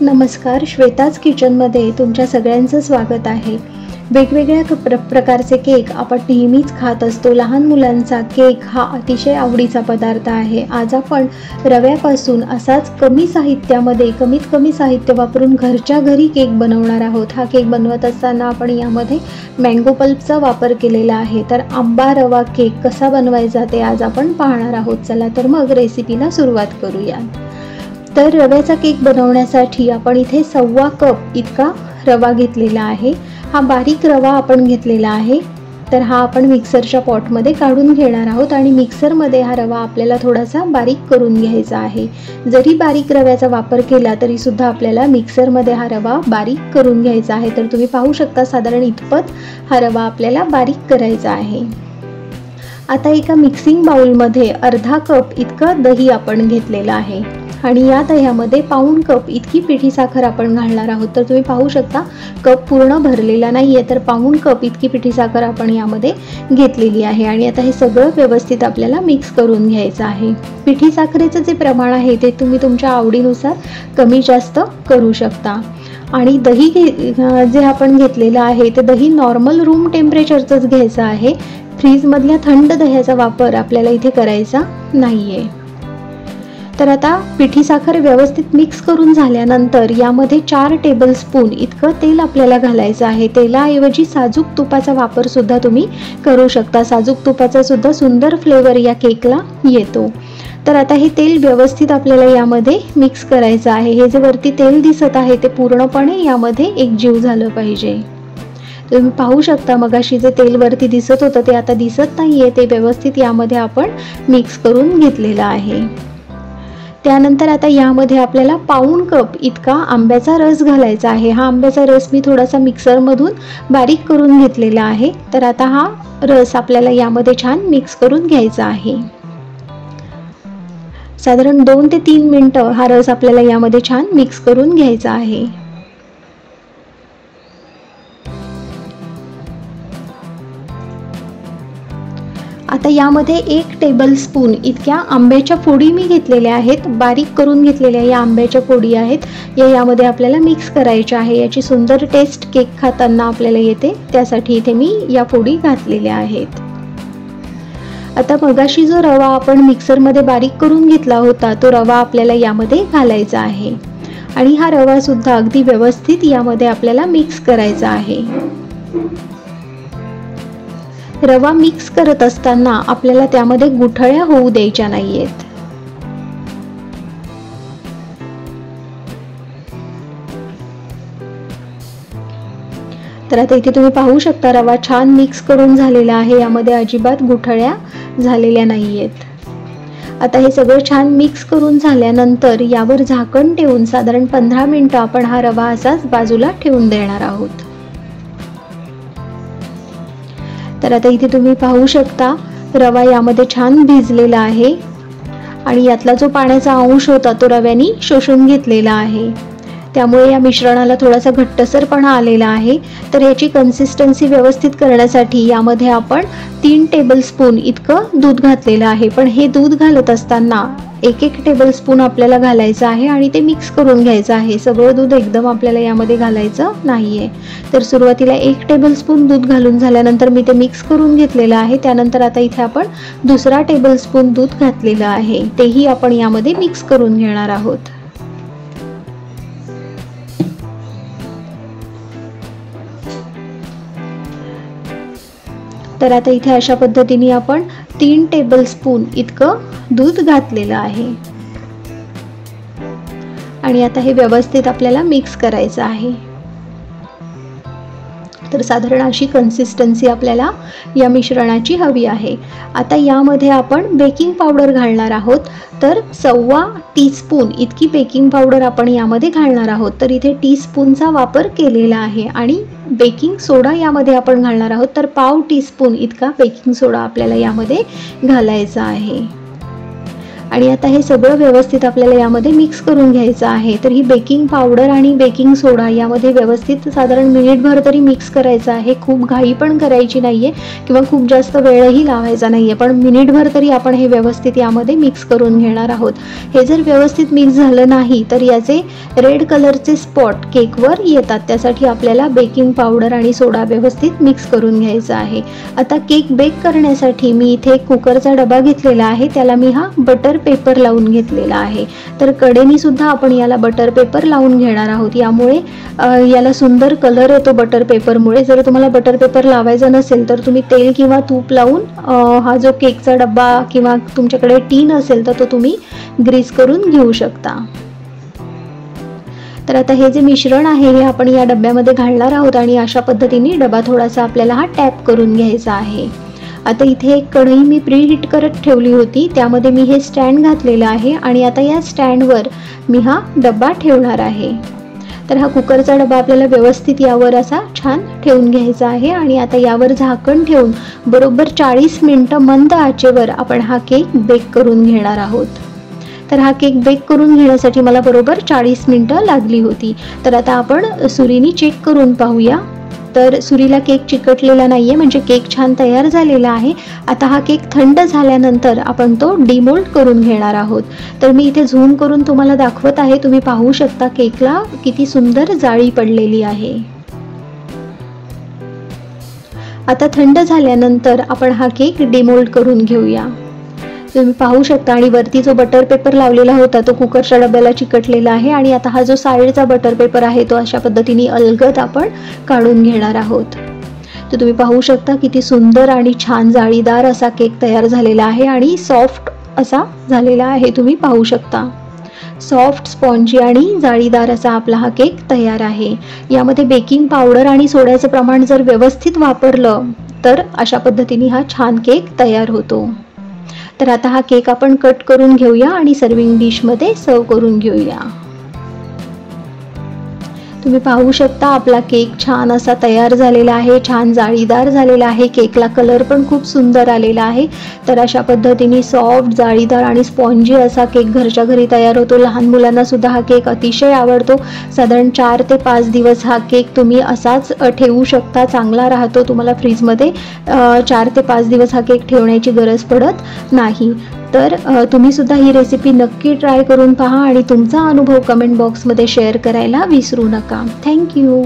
नमस्कार, श्वेताज किचनमध्ये तुमच्या सगळ्यांचं स्वागत आहे। वेगवेगळ्या प्रकारचे केक आपण नेहमीच खात असतो। लहान मुलांचा केक हा अतिशय आवडीचा पदार्थ आहे। आज आपण रव्यापासून असाच कमीत कमी साहित्य वापरून घरच्या घरी केक बनवणार आहोत। हा केक बनवत असताना आपण यामध्ये मँगो पल्पचा वापर केलेला आहे। तर आंबा रवा केक कसा बनवायचा ते आज आपण पाहणार आहोत। चला तर मग रेसिपीला सुरुवात करूया। तर रव्याचा केक बनवण्यासाठी आपण इथे 1.25 कप इतका रवा घेतलेला आहे। हा बारीक रवा आपण घेतलेला आहे। तर हा आपण मिक्सरच्या पॉटमध्ये काढून घेणार आहोत आणि मिक्सरमध्ये हा रवा आपल्याला थोडासा बारीक करून घ्यायचा आहे। जरी बारीक रव्याचा वापर केला तरी सुद्धा आपल्याला मिक्सरमध्ये हा रवा बारीक करून घ्यायचा आहे। तर तुम्ही पाहू शकता साधारण इतपत हा रवा आपल्याला बारीक करायचा आहे। आता एका मिक्सिंग बाउलमध्ये 1/2 कप इतकं दही आपण घेतलेलं आहे आणि या दह्यामध्ये 1/4 कप इतकी पिठी साखर आपण घालणार आहोत। तर तुम्ही पाहू शकता कप पूर्ण भरलेला नाहीये, तर 1/4 कप इतकी पिठी साखर आपण यामध्ये घेतलेली आहे आणि आता हे सगळं व्यवस्थित आपल्याला मिक्स करून घ्यायचं आहे। पिठी साखरेचं जे प्रमाण आहे ते तुम्ही तुमच्या आवडीनुसार कमी जास्त करू शकता। आणि दही जे आपण घेतलेलं आहे ते दही नॉर्मल रूम टेम्परेचरचंच घ्यायचं आहे। फ्रीजमधल्या थंड दह्याचा वापर आपल्याला इथे करायचा नाहीये। तर आता पिठी साखर व्यवस्थित मिक्स करून झाल्यानंतर यामध्ये 4 टेबलस्पून इतकं तेल आपल्याला घालायचं आहे। तेलाऐवजी साजूक तुपाचा वापर सुद्धा तुम्ही करू शकता। साजूक तुपाचा सुद्धा सुंदर फ्लेवर या केकला येतो। तर आता हे तेल व्यवस्थित आपल्याला यामध्ये मिक्स करायचं आहे। हे जे वरती तेल दिसत आहे ते पूर्णपणे यामध्ये एकजीव झालं पाहिजे। तुम्ही पाहू शकता मगाशी जे तेल वरती दिसत होतं ते आता दिसत नाहीये, ते व्यवस्थित यामध्ये आपण मिक्स करून घेतलेलं आहे। त्यानंतर आता यामध्ये आपल्याला 1/4 कप इतका आंब्याचा रस घालायचा आहे। हा आंब्याचा रस मी थोडासा मिक्सरमधून बारीक करून घेतलेला आहे। तर आता हा रस आपल्याला यामध्ये छान मिक्स करून घ्यायचा आहे। साधारण 2 ते 3 मिनिटं हा रस आपल्याला यामध्ये छान मिक्स करून घ्यायचा आहे। आता यामध्ये 1 टेबलस्पून इतक्या आंब्याच्या फोडी मी घेतलेल्या आहेत, बारीक करून घेतलेल्या या आंब्याच्या फोडी आहेत, यामध्ये आपल्याला मिक्स करायच्या आहे। याची सुंदर टेस्ट केक खाताना आपल्याला येते, त्यासाठी इथे मी या फोडी घातलेल्या आहेत। आता मगाशी जो रवा आपण मिक्सरमध्ये बारीक करून घेतला होता तो रवा आपल्याला यामध्ये घालायचा आहे आणि हा रवा सुद्धा अगदी व्यवस्थित यामध्ये आपल्याला मिक्स करायचा आहे। रवा मिक्स करत असताना आपल्याला त्यामध्ये गुठळ्या होऊ द्यायच्या नाहीयेत। तर आता इथे तुम्ही पाहू शकता रवा छान मिक्स करून झालेला आहे, यामध्ये अजिबात गुठळ्या झालेल्या नाहीयेत। आता हे सगळं छान मिक्स करून झाल्यानंतर यावर झाकण ठेवून साधारण 15 मिनिटं आपण हा रवा असाच बाजूला ठेवून देणार आहोत। तर आता इथे तुम्ही पाहू शकता रवा यामध्ये छान भिजलेला आहे आणि यातला जो पाण्याचा अंश होता तो रव्याने शोषून घेतलेला आहे। त्यामुळे या मिश्रणाला थोडासा घट्टसरपणा आलेला आहे। तर याची कन्सिस्टन्सी व्यवस्थित करण्यासाठी यामध्ये आपण 3 टेबलस्पून इतकं दूध घातलेलं आहे। पण हे दूध घालत असताना 1 टेबलस्पून आपल्याला घालायचं आहे आणि ते मिक्स करून घ्यायचं आहे। सगळं दूध एकदम आपल्याला यामध्ये घालायचं नाहीये। तर सुरुवातीला 1 टेबलस्पून दूध घालून झाल्यानंतर मी ते मिक्स करून घेतलेलं आहे। त्यानंतर आता इथे आपण 2 टेबलस्पून दूध घातलेलं आहे, तेही आपण यामध्ये मिक्स करून घेणार आहोत। तर आता इथे अशा पद्धतीने आपण 3 टेबलस्पून इतकं दूध घातलेलं आहे आणि आता हे व्यवस्थित आपल्याला मिक्स करायचं आहे। तर साधारण अशी कन्सिस्टन्सी आपल्याला या मिश्रणाची हवी आहे। आता यामध्ये आपण बेकिंग पावडर घालणार आहोत। तर 1/4 टीस्पून इतकी बेकिंग पावडर आपण यामध्ये घालणार आहोत। तर इथे टीस्पूनचा वापर केलेला आहे आणि बेकिंग सोडा यामध्ये आपण घालणार आहोत। तर 1/2 टीस्पून इतका बेकिंग सोडा आपल्याला यामध्ये घालायचा आहे। आणि आता हे सगळं व्यवस्थित आपल्याला यामध्ये मिक्स करून घ्यायचं आहे. तर ही बेकिंग पावडर आणि बेकिंग सोडा यामध्ये व्यवस्थित साधारण मिनिटभर तरी मिक्स करायचं आहे. खूप घाई पण करायची नाही आहे किंवा खूप जास्त वेळही लावायचा नाही आहे, पण मिनिटभर तरी आपण हे व्यवस्थित यामध्ये मिक्स करून घेणार आहोत. हे जर व्यवस्थित मिक्स झालं नाही तर याचे रेड कलरचे स्पॉट केकवर येतात. त्यासाठी आपल्याला बेकिंग पावडर आणि सोडा व्यवस्थित मिक्स करून घ्यायचा आहे. आता केक बेक करण्यासाठी मी इथे कुकरचा डबा घेतलेला आहे, त्याला मी हा बटर पेपर लावून घेतलेला आहे. तर कडेनी सुद्धा आपण याला बटर पेपर लावून घेणार आहोत. यामुळे याला सुंदर कलर येतो बटर पेपरमुळे. जर तुम्हाला बटर पेपर लावायचा नसेल तर तुम्ही तेल किंवा तूप लावून हा जो केकचा डब्बा किंवा तुमच्याकडे टीन असेल तर तो तुम्ही ग्रीस करून घेऊ शकता. तर आता हे जे मिश्रण आहे हे आपण या डब्यामध्ये घालणार आहोत आणि अशा पद्धतीने डबा थोडासा आपल्याला हा टॅप करून घ्यायचा आहे. आता इथे एक कढई मी प्रीहीट करत ठेवली होती, त्यामध्ये मी हे स्टँड घातलेलं आहे आणि आता या स्टँडवर मी हा डबा ठेवणार आहे. तर हा कुकरचा डबा आपल्याला व्यवस्थित यावर असा छान ठेवून घ्यायचा आहे आणि आता यावर झाकण ठेवून बरोबर 40 मिनिटं मंद आचेवर आपण हा केक बेक करून घेणार आहोत. तर हा केक बेक करून घेण्यासाठी मला बरोबर 40 मिनिटं लागली होती. तर आता आपण सुरीने चेक करून पाहूया. तर सुरीला केक चिकटलेला नाही आहे, म्हणजे केक छान तयार झालेला आहे. आता हा केक थंड झाल्यानंतर आपण तो डिमोल्ड करून घेणार आहोत. तर मी इथे झूम करून तुम्हाला दाखवत आहे. तुम्ही पाहू शकता केकला किती सुंदर जाळी पडलेली आहे. आता थंड झाल्यानंतर आपण हा केक डिमोल्ड करून घेऊया. तुम्ही पाहू शकता आणि वरती जो बटर पेपर लावलेला होता तो कुकरच्या डब्याला चिकटलेला आहे आणि आता हा जो साईडचा बटर पेपर आहे तो अशा पद्धतीने अलगद आपण काढून घेणार आहोत. तर तुम्ही पाहू शकता किती सुंदर आणि छान जाळीदार असा केक तयार झालेला आहे आणि सॉफ्ट असा झालेला आहे. तुम्ही पाहू शकता सॉफ्ट, स्पॉन्जी आणि जाळीदार असा आपला हा केक तयार आहे. यामध्ये बेकिंग पावडर आणि सोड्याचं प्रमाण जर व्यवस्थित वापरलं तर अशा पद्धतीने हा छान केक तयार होतो. तर आता हा केक आपण कट करून घेऊया आणि सर्विंग डिशमध्ये सर्व करून घेऊया. तुम्ही पाहू शकता आपला केक छान असा तयार झालेला आहे, छान जाळीदार झालेला आहे. केकला कलर पण खूप सुंदर आलेला आहे. तर अशा पद्धतीने सॉफ्ट, जाळीदार आणि स्पॉन्जी असा केक घरच्या घरी तयार होतो. लहान मुलांना सुद्धा हा केक अतिशय आवडतो. साधारण 4 ते 5 दिवस हा केक तुम्ही असाच ठेवू शकता, चांगला राहतो. तुम्हाला फ्रीजमध्ये 4 ते 5 दिवस हा केक ठेवण्याची गरज पडत नाही. तर तुम्ही सुद्धा ही रेसिपी नक्की ट्राय करून पहा आणि तुमचा अनुभव कमेंट बॉक्समध्ये शेअर करायला विसरू नका. थँक्यू.